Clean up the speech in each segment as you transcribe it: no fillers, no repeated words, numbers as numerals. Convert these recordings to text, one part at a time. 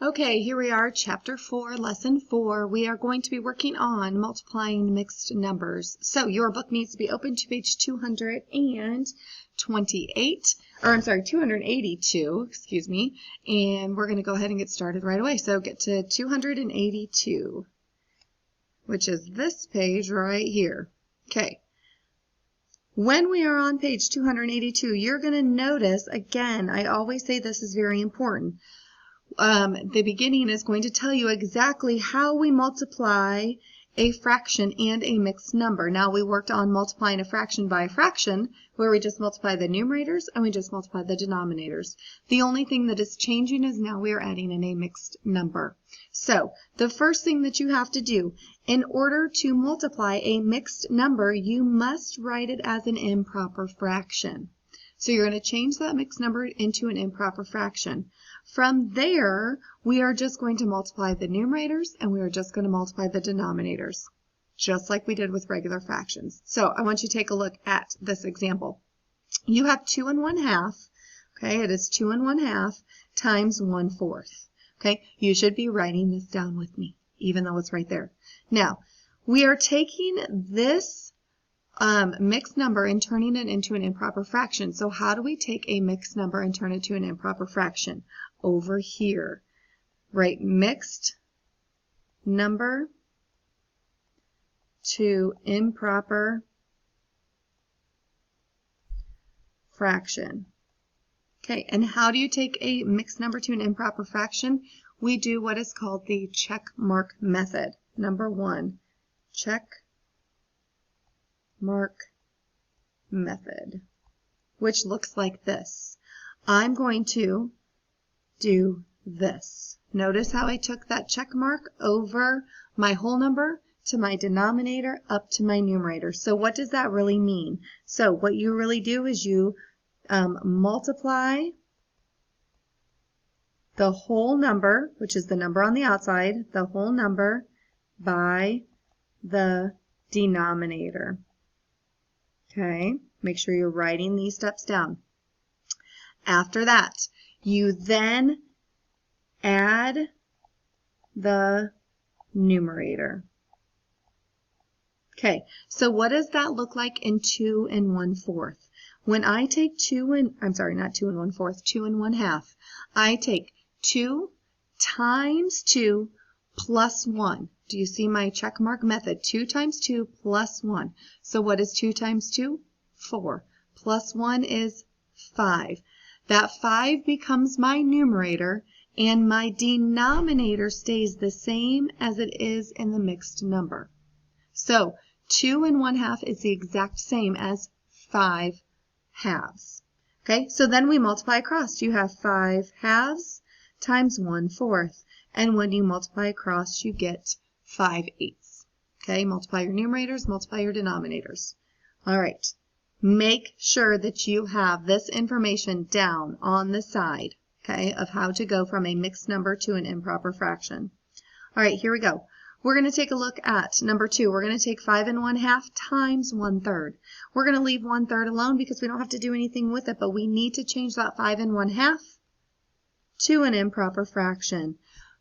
Okay, here we are, Chapter 4, Lesson 4. We are going to be working on multiplying mixed numbers. So your book needs to be open to page 282, excuse me, and we're going to go ahead and get started right away. So get to 282, which is this page right here. Okay. When we are on page 282, you're going to notice, again, I always say this is very important. The beginning is going to tell you exactly how we multiply a fraction and a mixed number. Now we worked on multiplying a fraction by a fraction where we just multiply the numerators and we just multiply the denominators. The only thing that is changing is now we are adding in a mixed number. So the first thing that you have to do in order to multiply a mixed number, you must write it as an improper fraction. So you're going to change that mixed number into an improper fraction. From there, we are just going to multiply the numerators and we are just going to multiply the denominators, just like we did with regular fractions. So I want you to take a look at this example. You have 2 1/2. Okay, it is 2 1/2 times 1/4. Okay, you should be writing this down with me, even though it's right there. Now, we are taking this mixed number and turning it into an improper fraction. So how do we take a mixed number and turn it to an improper fraction? Over here, write mixed number to improper fraction. Okay, and how do you take a mixed number to an improper fraction? We do what is called the check mark method. Number 1, check mark method, which looks like this. I'm going to do this. Notice how I took that check mark over my whole number to my denominator up to my numerator. So what does that really mean? So what you really do is you multiply the whole number, which is the number on the outside, the whole number by the denominator. Okay, make sure you're writing these steps down. After that, you then add the numerator. Okay, so what does that look like in 2 1/4? When I take 2 1/2, I take 2 times 2 plus 1. Do you see my check mark method? 2 times 2 plus 1. So what is 2 times 2? 4. Plus 1 is 5. That 5 becomes my numerator, and my denominator stays the same as it is in the mixed number. So 2 1/2 is the exact same as 5 halves. Okay, so then we multiply across. You have 5 halves times 1/4. And when you multiply across, you get 5/8. Okay, multiply your numerators, multiply your denominators. All right, make sure that you have this information down on the side, okay, of how to go from a mixed number to an improper fraction. All right, here we go. We're going to take a look at number 2. We're going to take 5 1/2 times 1/3. We're going to leave 1/3 alone because we don't have to do anything with it, but we need to change that 5 1/2 to an improper fraction.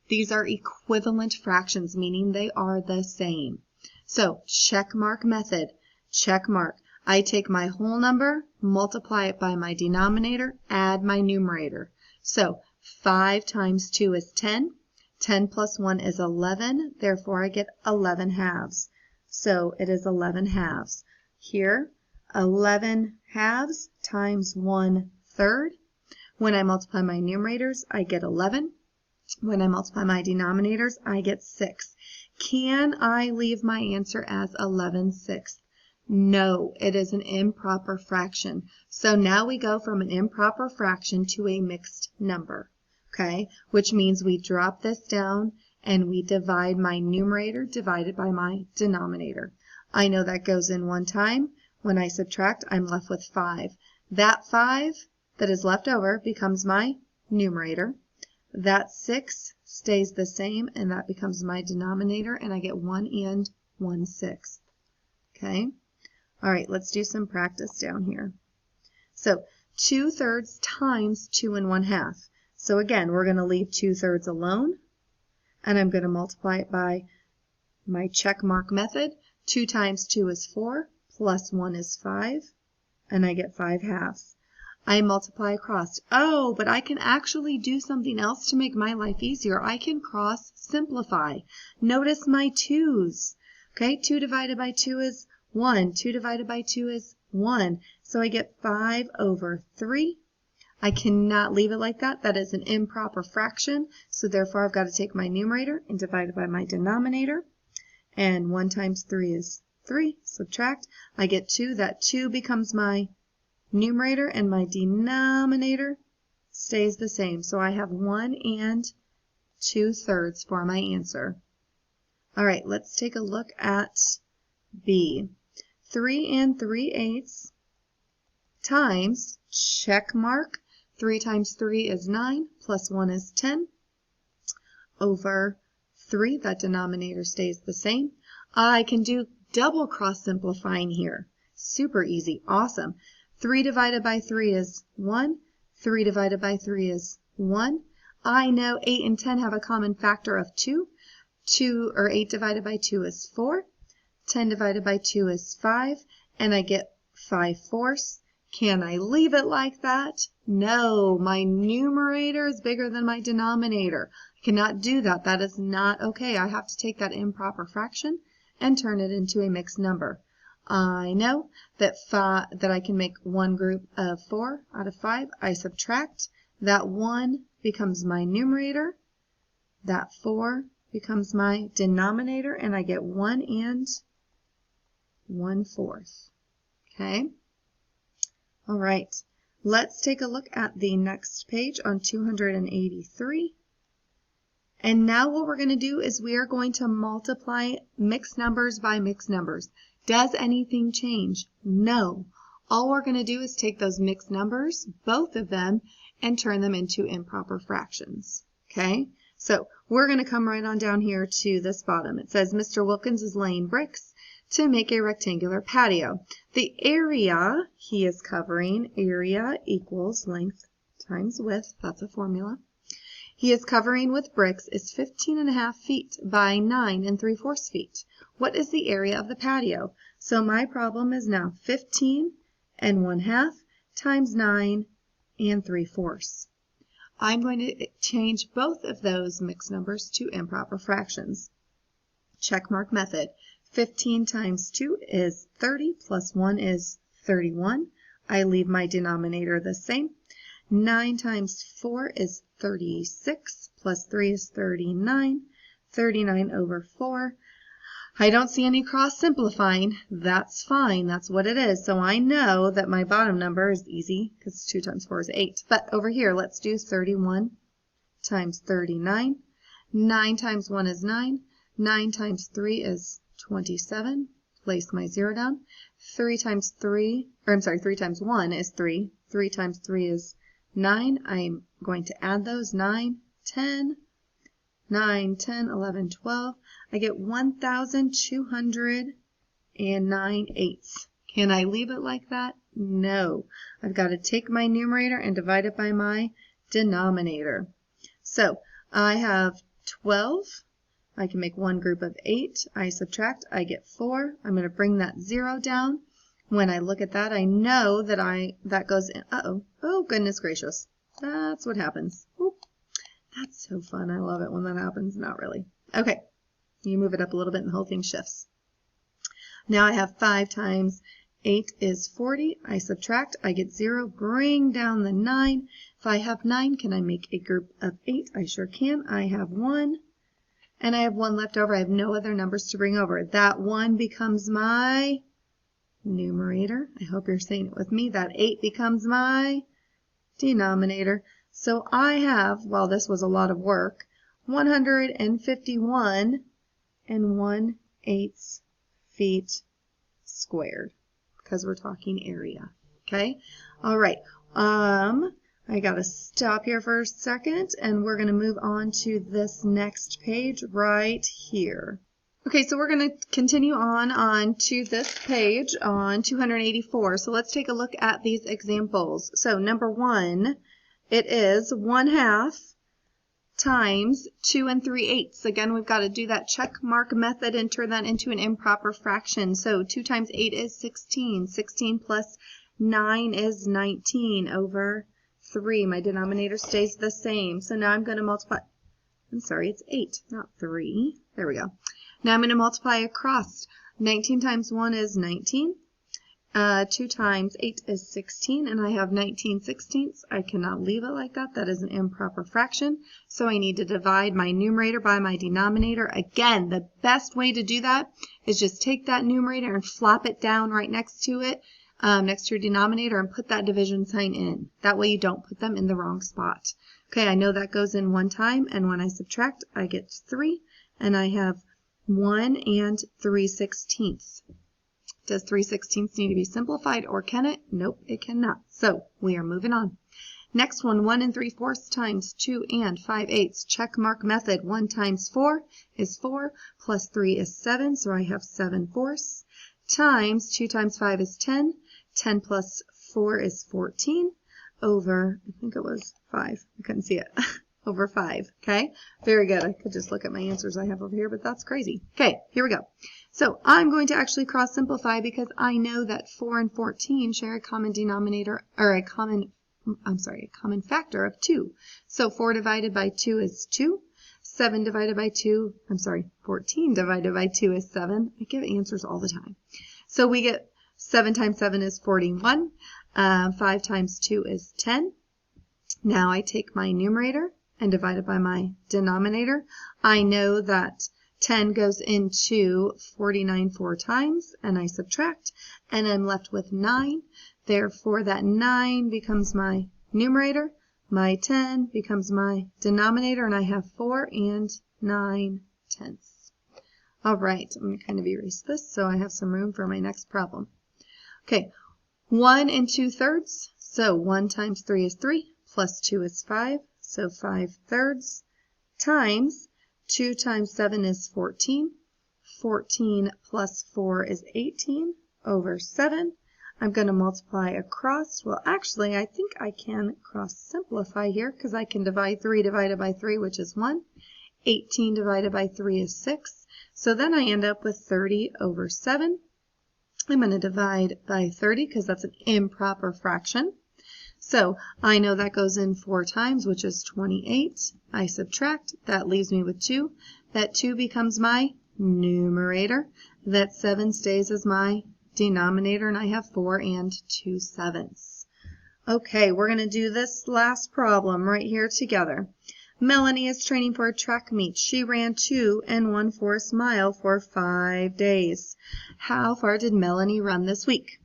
These are equivalent fractions, meaning they are the same. So check mark method, check mark. I take my whole number, multiply it by my denominator, add my numerator. So 5 times 2 is 10. 10 plus 1 is 11. Therefore, I get 11 halves. So it is 11 halves. Here, 11 halves times 1/3. When I multiply my numerators, I get 11. When I multiply my denominators, I get 6. Can I leave my answer as 11/6? No, it is an improper fraction. So now we go from an improper fraction to a mixed number, okay? Which means we drop this down and we divide my numerator divided by my denominator. I know that goes in one time. When I subtract, I'm left with 5. That 5 that is left over becomes my numerator. That 6 stays the same, and that becomes my denominator, and I get 1 1/6. Okay? All right, let's do some practice down here. So 2/3 times 2 1/2. So again, we're going to leave 2/3 alone, and I'm going to multiply it by my check mark method. 2 times 2 is 4, plus 1 is 5, and I get 5/2. I multiply across. Oh, but I can actually do something else to make my life easier. I can cross simplify. Notice my 2's. Okay, 2 divided by 2 is 1. 2 divided by 2 is 1. So I get 5/3. I cannot leave it like that. That is an improper fraction. So therefore, I've got to take my numerator and divide it by my denominator. And 1 times 3 is 3. Subtract. I get 2. That 2 becomes my numerator, and my denominator stays the same. So I have 1 and 2/3 for my answer. All right, let's take a look at B. 3 and 3/8 times, check mark, 3 times 3 is 9, plus 1 is 10, over 3, that denominator stays the same. I can do double cross simplifying here. Super easy, awesome. 3 divided by 3 is 1. 3 divided by 3 is 1. I know 8 and 10 have a common factor of 2. 8 divided by 2 is 4. 10 divided by 2 is 5. And I get 5/4. Can I leave it like that? No, my numerator is bigger than my denominator. I cannot do that. That is not okay. I have to take that improper fraction and turn it into a mixed number. I know that I can make one group of 4 out of 5. I subtract. That 1 becomes my numerator. That 4 becomes my denominator, and I get 1 and 1/4. Okay? All right. Let's take a look at the next page on 283. And now what we're going to do is we are going to multiply mixed numbers by mixed numbers. Does anything change? No. All we're going to do is take those mixed numbers, both of them, and turn them into improper fractions. Okay? So we're going to come right on down here to this bottom. It says Mr. Wilkins is laying bricks to make a rectangular patio. The area he is covering, area equals length times width. That's a formula. He is covering with bricks is 15.5 feet by 9 3/4 feet. What is the area of the patio? So my problem is now 15 1/2 times 9 3/4. I'm going to change both of those mixed numbers to improper fractions. Checkmark method. 15 times 2 is 30, plus 1 is 31. I leave my denominator the same. 9 times 4 is 36, plus 3 is 39. 39 over 4. I don't see any cross simplifying. That's fine. That's what it is. So I know that my bottom number is easy because 2 times 4 is 8. But over here, let's do 31 times 39. 9 times 1 is 9. 9 times 3 is 27. Place my 0 down. 3 times 1 is 3. 3 times 3 is 9. I'm going to add those. 9, 10, 9, 10, 11, 12. I get 1,209/8. Can I leave it like that? No. I've got to take my numerator and divide it by my denominator. So I have 12. I can make one group of 8. I subtract. I get 4. I'm going to bring that 0 down. When I look at that, I know that that goes in. Uh-oh. Oh, goodness gracious. That's what happens. Oop. That's so fun. I love it when that happens. Not really. Okay. You move it up a little bit and the whole thing shifts. Now I have 5 times 8 is 40. I subtract. I get 0. Bring down the 9. If I have 9, can I make a group of 8? I sure can. I have 1. And I have 1 left over. I have no other numbers to bring over. That 1 becomes my numerator. I hope you're saying it with me. That 8 becomes my denominator. So I have, well, this was a lot of work, 151 1/8 feet squared, because we're talking area. Okay? All right. I got to stop here for a second, and we're going to move on to this next page right here. Okay, so we're going to continue on to this page on 284. So let's take a look at these examples. So number 1 it is 1/2 times 2 3/8. Again, we've got to do that check mark method and turn that into an improper fraction. So 2 times 8 is 16. 16 plus 9 is 19 over 3. My denominator stays the same. So now I'm going to multiply. I'm sorry, it's 8, not 3. There we go. Now I'm going to multiply across. 19 times 1 is 19. 2 times 8 is 16, and I have 19/16. I cannot leave it like that. That is an improper fraction. So I need to divide my numerator by my denominator. Again, the best way to do that is just take that numerator and flop it down right next to it, next to your denominator, and put that division sign in. That way you don't put them in the wrong spot. Okay, I know that goes in one time, and when I subtract, I get 3, and I have 1 3/16. Does 3/16 need to be simplified, or can it? Nope, it cannot. So we are moving on. Next one, 1 3/4 times 2 5/8. Check mark method. 1 times 4 is 4, plus 3 is 7, so I have 7/4. Times 2 times 5 is 10. 10 plus 4 is 14 over, I think it was 5. I couldn't see it. Over 5. Okay, very good. I could just look at my answers I have over here, but that's crazy. Okay, here we go. So I'm going to actually cross simplify because I know that 4 and 14 share a common denominator, or a common factor of 2. So 4 divided by 2 is 2. 7 divided by 2, 14 divided by 2 is 7. I give answers all the time. So we get 7 times 7 is 41. 5 times 2 is 10. Now I take my numerator and divide it by my denominator. I know that 10 goes into 49 4 times, and I subtract, and I'm left with 9. Therefore, that 9 becomes my numerator, my 10 becomes my denominator, and I have 4 9/10. All right, I'm going to kind of erase this so I have some room for my next problem. Okay, 1 2/3. So 1 times 3 is 3, plus 2 is 5, so 5/3, times 2 times 7 is 14. 14 plus 4 is 18 over 7. I'm going to multiply across. Well, actually, I think I can cross simplify here because I can divide 3 divided by 3, which is 1. 18 divided by 3 is 6. So then I end up with 30 over 7. I'm going to divide by 30 because that's an improper fraction. So I know that goes in 4 times, which is 28. I subtract. That leaves me with 2. That 2 becomes my numerator. That 7 stays as my denominator, and I have 4 2/7. Okay, we're going to do this last problem right here together. Melanie is training for a track meet. She ran 2 1/4 miles for 5 days. How far did Melanie run this week?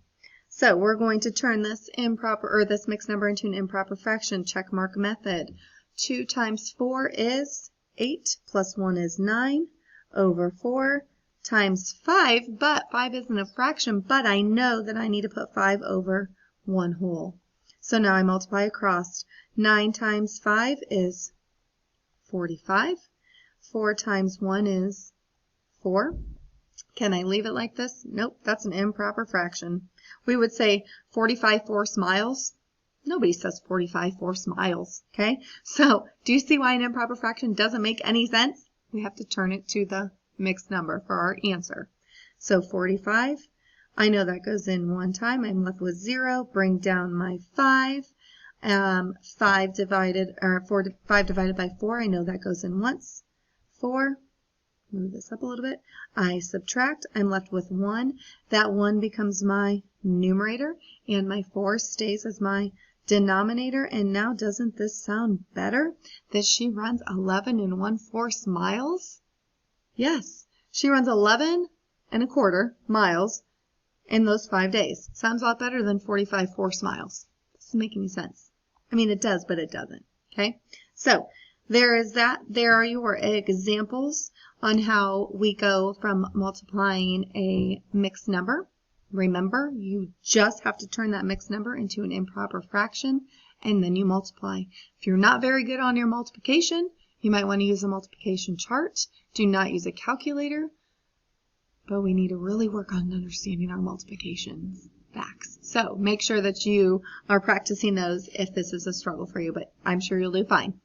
So we're going to turn this this mixed number into an improper fraction. Check mark method. 2 times 4 is 8, plus 1 is 9 over 4 times 5, but 5 isn't a fraction, but I know that I need to put 5 over 1 whole. So now I multiply across. 9 times 5 is 45. 4 times 1 is 4. Can I leave it like this? Nope, that's an improper fraction. We would say 45 4 miles. Nobody says 45 4 miles, okay? So do you see why an improper fraction doesn't make any sense? We have to turn it to the mixed number for our answer. So 45, I know that goes in 1 time. I'm left with 0. Bring down my 5. 5 divided by 4, I know that goes in once. 4. Move this up a little bit. I subtract. I'm left with 1. That 1 becomes my numerator, and my 4 stays as my denominator. And now, doesn't this sound better? That she runs 11 1/4 miles? Yes, she runs 11 1/4 miles in those 5 days. Sounds a lot better than 45 4 miles. Doesn't make any sense. I mean, it does, but it doesn't. Okay, so there is that. There are your examples on how we go from multiplying a mixed number. Remember, you just have to turn that mixed number into an improper fraction, and then you multiply. If you're not very good on your multiplication, you might want to use a multiplication chart. Do not use a calculator, but we need to really work on understanding our multiplications. facts. So make sure that you are practicing those if this is a struggle for you, but I'm sure you'll do fine.